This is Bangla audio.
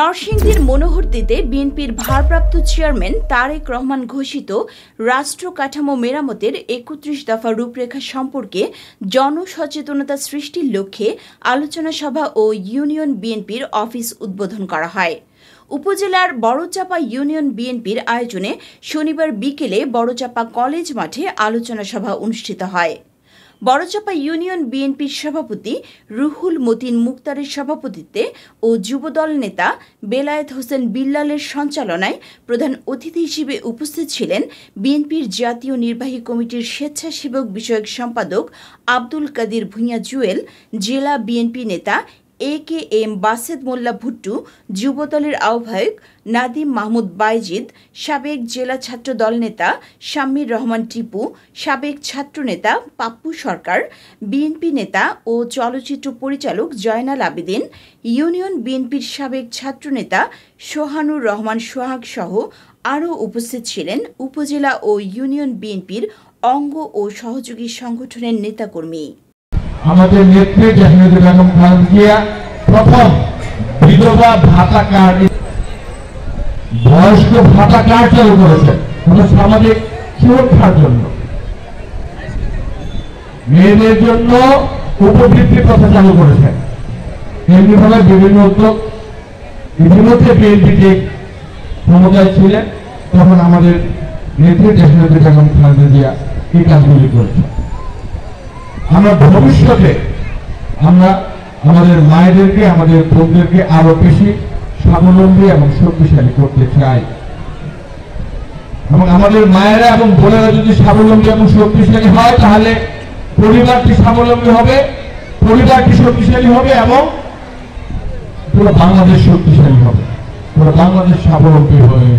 নরসিংদীর মনোহরদীতে বিএনপির ভারপ্রাপ্ত চেয়ারম্যান তারেক রহমান ঘোষিত রাষ্ট্র কাঠামো মেরামতের ৩১ দফা রূপরেখা সম্পর্কে জনসচেতনতা সৃষ্টির লক্ষ্যে আলোচনা সভা ও ইউনিয়ন বিএনপির অফিস উদ্বোধন করা হয়। উপজেলার বড়চাপা ইউনিয়ন বিএনপির আয়োজনে শনিবার বিকেলে বড়চাপা কলেজ মাঠে আলোচনা সভা অনুষ্ঠিত হয়। বড়চাপা ইউনিয়ন বিএনপির সভাপতি রুহুল মতিন মুক্তারের সভাপতিত্বে ও যুবদল নেতা বেলায়েত হোসেন বিল্লালের সঞ্চালনায় প্রধান অতিথি হিসেবে উপস্থিত ছিলেন বিএনপির জাতীয় নির্বাহী কমিটির স্বেচ্ছাসেবক বিষয়ক সম্পাদক আব্দুল কাদির ভূঁইয়া জুয়েল, জেলা বিএনপি নেতা AKM বাসেদ মোল্লা ভুট্টু, যুবদলের আহ্বায়ক নাদিম মাহমুদ বাইজিদ, সাবেক জেলা ছাত্র দল নেতা শাম্মীর রহমান টিপু, সাবেক ছাত্রনেতা পাপ্পু সরকার, বিএনপি নেতা ও চলচ্চিত্র পরিচালক জয়নাল আবেদিন, ইউনিয়ন বিএনপির সাবেক ছাত্রনেতা সোহানুর রহমান সোহাগ সহ আরও উপস্থিত ছিলেন উপজেলা ও ইউনিয়ন বিএনপির অঙ্গ ও সহযোগী সংগঠনের নেতাকর্মী। আমাদের নেত্রী জাহিদুল আলম খালেদা প্রথম বিধবা ভাতা কার্ড, বয়স্ক ভাতা কার্ড চালু করেছেন সামাজিক সুরক্ষার জন্য, মেয়েদের জন্য উপবৃত্তি প্রথা চালু করেছেন। এমনিভাবে বিভিন্ন উদ্যোগ ইতিমধ্যে বিএনপি যে ক্ষমতায় ছিলেন তখন আমাদের নেত্রী জাহিদুল আলম খালেদা এই কাজগুলি করেছেন। আমরা ভবিষ্যতে আমাদের মায়েদেরকে, আমাদের বোনদেরকে আরো বেশি স্বাবলম্বী এবং শক্তিশালী করতে চাই এবং আমাদের মায়েরা এবং বোনেরা যদি স্বাবলম্বী এবং শক্তিশালী হয় তাহলে পরিবারটি স্বাবলম্বী হবে, পরিবারটি শক্তিশালী হবে এবং পুরো বাংলাদেশ শক্তিশালী হবে, পুরো বাংলাদেশ স্বাবলম্বী হয়ে